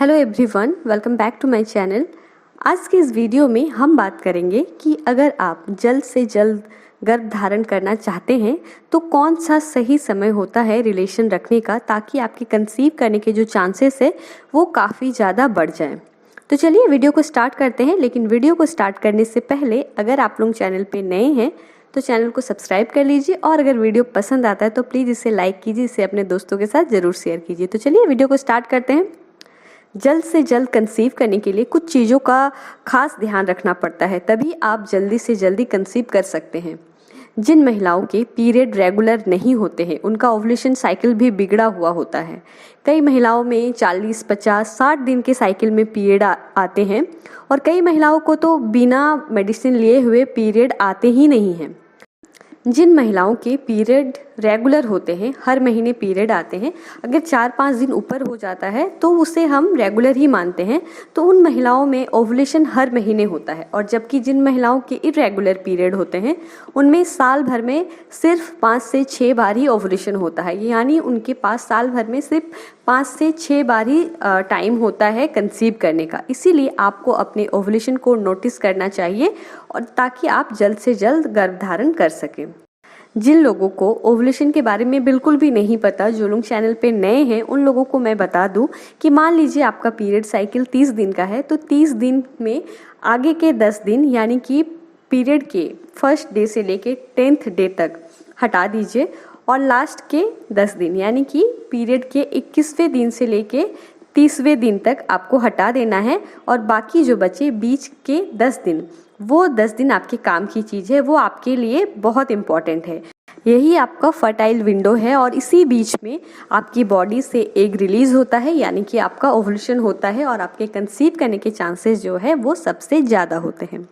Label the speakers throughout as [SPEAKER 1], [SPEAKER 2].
[SPEAKER 1] Hello everyone, welcome back to my channel. आज की इस वीडियो में हम बात करेंगे कि अगर आप जल्द से जल्द गर्भ धारण करना चाहते हैं तो कौन सा सही समय होता है रिलेशन रखने का, ताकि आपके कंसीव करने के जो चांसेस है वो काफ़ी ज़्यादा बढ़ जाएं। तो चलिए वीडियो को स्टार्ट करते हैं। लेकिन वीडियो को स्टार्ट करने से पहले अगर आप लोग चैनल पे नए हैं तो चैनल को सब्सक्राइब कर लीजिए, और अगर वीडियो पसंद आता है तो प्लीज़ इसे लाइक कीजिए, इसे अपने दोस्तों के साथ ज़रूर शेयर कीजिए। तो चलिए वीडियो को स्टार्ट करते हैं। जल्द से जल्द कंसीव करने के लिए कुछ चीज़ों का खास ध्यान रखना पड़ता है, तभी आप जल्दी से जल्दी कंसीव कर सकते हैं। जिन महिलाओं के पीरियड रेगुलर नहीं होते हैं उनका ओवुलेशन साइकिल भी बिगड़ा हुआ होता है। कई महिलाओं में 40, 50, 60 दिन के साइकिल में पीरियड आते हैं, और कई महिलाओं को तो बिना मेडिसिन लिए हुए पीरियड आते ही नहीं हैं। जिन महिलाओं के पीरियड रेगुलर होते हैं, हर महीने पीरियड आते हैं, अगर 4-5 दिन ऊपर हो जाता है तो उसे हम रेगुलर ही मानते हैं। तो उन महिलाओं में ओवुलेशन हर महीने होता है, और जबकि जिन महिलाओं के इरेगुलर पीरियड होते हैं उनमें साल भर में सिर्फ 5 से 6 बार ही ओवुलेशन होता है। यानी उनके पास साल भर में सिर्फ 5 से 6 बार ही टाइम होता है कंसीव करने का। इसीलिए आपको अपने ओवुलेशन को नोटिस करना चाहिए, और ताकि आप जल्द से जल्द गर्भ धारण कर सकें। जिन लोगों को ओवुलेशन के बारे में बिल्कुल भी नहीं पता, जो लोग चैनल पे नए हैं, उन लोगों को मैं बता दूं कि मान लीजिए आपका पीरियड साइकिल 30 दिन का है, तो 30 दिन में आगे के 10 दिन यानी कि पीरियड के फर्स्ट डे से लेके 10th डे तक हटा दीजिए, और लास्ट के 10 दिन यानी कि पीरियड के 21वें दिन से लेके 30वें दिन तक आपको हटा देना है। और बाकी जो बचे बीच के 10 दिन, वो 10 दिन आपके काम की चीज़ है, वो आपके लिए बहुत इम्पॉर्टेंट है। यही आपका फर्टाइल विंडो है, और इसी बीच में आपकी बॉडी से एग रिलीज होता है, यानी कि आपका ओवुलेशन होता है, और आपके कंसीव करने के चांसेस जो है वो सबसे ज़्यादा होते हैं।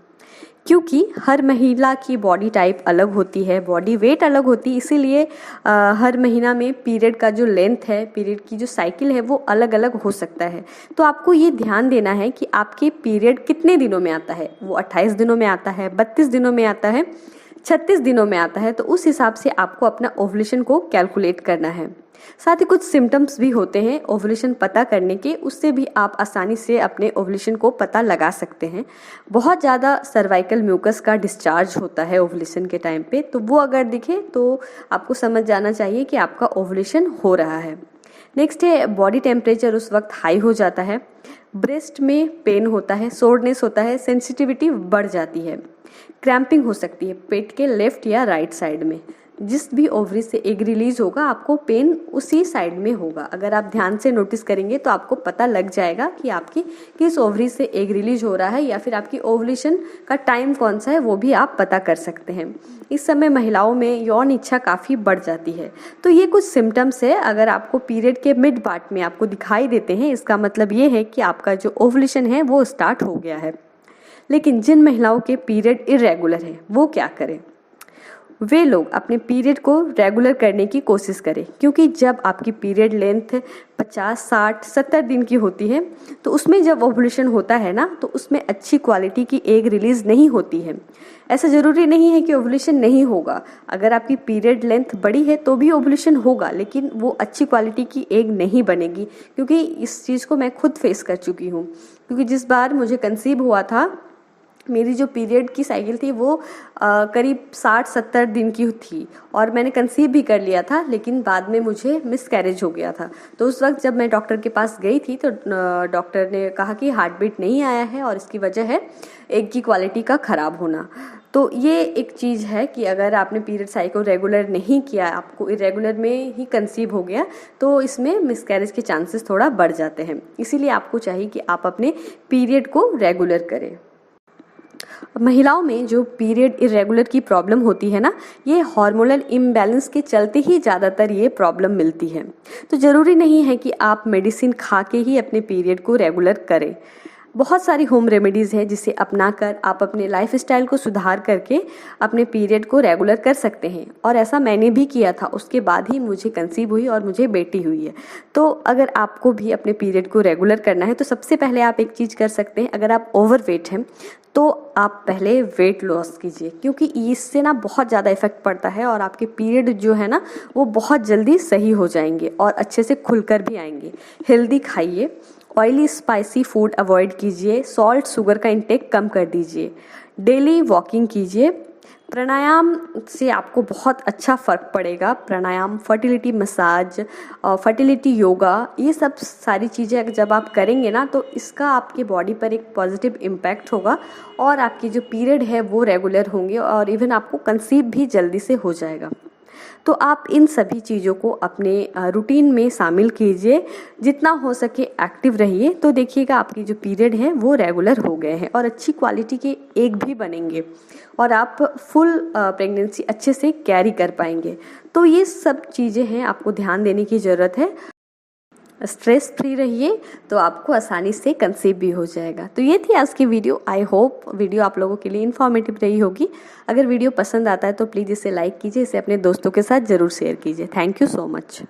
[SPEAKER 1] क्योंकि हर महिला की बॉडी टाइप अलग होती है, बॉडी वेट अलग होती है, इसीलिए हर महीना में पीरियड का जो लेंथ है, पीरियड की जो साइकिल है वो अलग अलग हो सकता है। तो आपको ये ध्यान देना है कि आपके पीरियड कितने दिनों में आता है। वो 28 दिनों में आता है, 32 दिनों में आता है, 36 दिनों में आता है। तो उस हिसाब से आपको अपना ओवुलेशन को कैलकुलेट करना है। साथ ही कुछ सिम्टम्स भी होते हैं ओवुलेशन पता करने के, उससे भी आप आसानी से अपने ओवुलेशन को पता लगा सकते हैं। बहुत ज़्यादा सर्वाइकल म्यूकस का डिस्चार्ज होता है ओवुलेशन के टाइम पे, तो वो अगर दिखे तो आपको समझ जाना चाहिए कि आपका ओवुलेशन हो रहा है। नेक्स्ट है बॉडी टेम्परेचर उस वक्त हाई हो जाता है, ब्रेस्ट में पेन होता है, सोरनेस होता है, सेंसिटिविटी बढ़ जाती है, क्रैम्पिंग हो सकती है पेट के लेफ्ट या राइट साइड में। जिस भी ओवरी से एग रिलीज होगा आपको पेन उसी साइड में होगा। अगर आप ध्यान से नोटिस करेंगे तो आपको पता लग जाएगा कि आपकी किस ओवरी से एग रिलीज हो रहा है, या फिर आपकी ओवुलेशन का टाइम कौन सा है वो भी आप पता कर सकते हैं। इस समय महिलाओं में यौन इच्छा काफ़ी बढ़ जाती है। तो ये कुछ सिम्टम्स है, अगर आपको पीरियड के मिड पार्ट में आपको दिखाई देते हैं, इसका मतलब ये है कि आपका जो ओवुलेशन है वो स्टार्ट हो गया है। लेकिन जिन महिलाओं के पीरियड इरेगुलर है वो क्या करें? वे लोग अपने पीरियड को रेगुलर करने की कोशिश करें, क्योंकि जब आपकी पीरियड लेंथ 50, 60, 70 दिन की होती है तो उसमें जब ओवुलेशन होता है ना, तो उसमें अच्छी क्वालिटी की एग रिलीज नहीं होती है। ऐसा ज़रूरी नहीं है कि ओवुलेशन नहीं होगा, अगर आपकी पीरियड लेंथ बड़ी है तो भी ओवुलेशन होगा, लेकिन वो अच्छी क्वालिटी की एग नहीं बनेगी। क्योंकि इस चीज़ को मैं खुद फेस कर चुकी हूँ, क्योंकि जिस बार मुझे कंसीव हुआ था, मेरी जो पीरियड की साइकिल थी वो करीब 60-70 दिन की थी, और मैंने कंसीव भी कर लिया था, लेकिन बाद में मुझे मिसकैरेज हो गया था। तो उस वक्त जब मैं डॉक्टर के पास गई थी तो डॉक्टर ने कहा कि हार्ट बीट नहीं आया है, और इसकी वजह है एग की क्वालिटी का ख़राब होना। तो ये एक चीज़ है कि अगर आपने पीरियड साइकिल रेगुलर नहीं किया, आपको इरेगुलर में ही कंसीव हो गया, तो इसमें मिसकैरेज के चांसेस थोड़ा बढ़ जाते हैं। इसीलिए आपको चाहिए कि आप अपने पीरियड को रेगुलर करें। महिलाओं में जो पीरियड इरेगुलर की प्रॉब्लम होती है ना, ये हार्मोनल इम्बैलेंस के चलते ही ज़्यादातर ये प्रॉब्लम मिलती है। तो ज़रूरी नहीं है कि आप मेडिसिन खा के ही अपने पीरियड को रेगुलर करें। बहुत सारी होम रेमेडीज़ है जिसे अपनाकर आप अपने लाइफस्टाइल को सुधार करके अपने पीरियड को रेगुलर कर सकते हैं, और ऐसा मैंने भी किया था। उसके बाद ही मुझे कंसीव हुई और मुझे बेटी हुई है। तो अगर आपको भी अपने पीरियड को रेगुलर करना है तो सबसे पहले आप एक चीज़ कर सकते हैं। अगर आप ओवरवेट हैं तो आप पहले वेट लॉस कीजिए, क्योंकि इससे ना बहुत ज़्यादा इफेक्ट पड़ता है, और आपके पीरियड जो है ना वो बहुत जल्दी सही हो जाएंगे और अच्छे से खुलकर भी आएंगे। हेल्दी खाइए, ऑयली स्पाइसी फूड अवॉइड कीजिए, सॉल्ट शुगर का इंटेक कम कर दीजिए, डेली वॉकिंग कीजिए। प्राणायाम से आपको बहुत अच्छा फ़र्क पड़ेगा। प्राणायाम, फर्टिलिटी मसाज, फर्टिलिटी योगा, ये सब सारी चीज़ें जब आप करेंगे ना तो इसका आपके बॉडी पर एक पॉजिटिव इम्पैक्ट होगा और आपकी जो पीरियड है वो रेगुलर होंगे और इवन आपको कंसीव भी जल्दी से हो जाएगा। तो आप इन सभी चीज़ों को अपने रूटीन में शामिल कीजिए, जितना हो सके एक्टिव रहिए, तो देखिएगा आपकी जो पीरियड है वो रेगुलर हो गए हैं और अच्छी क्वालिटी के एग भी बनेंगे और आप फुल प्रेगनेंसी अच्छे से कैरी कर पाएंगे। तो ये सब चीज़ें हैं, आपको ध्यान देने की ज़रूरत है। स्ट्रेस फ्री रहिए तो आपको आसानी से कंसीव भी हो जाएगा। तो ये थी आज की वीडियो। आई होप वीडियो आप लोगों के लिए इन्फॉर्मेटिव रही होगी। अगर वीडियो पसंद आता है तो प्लीज़ इसे लाइक कीजिए, इसे अपने दोस्तों के साथ ज़रूर शेयर कीजिए। Thank you so much.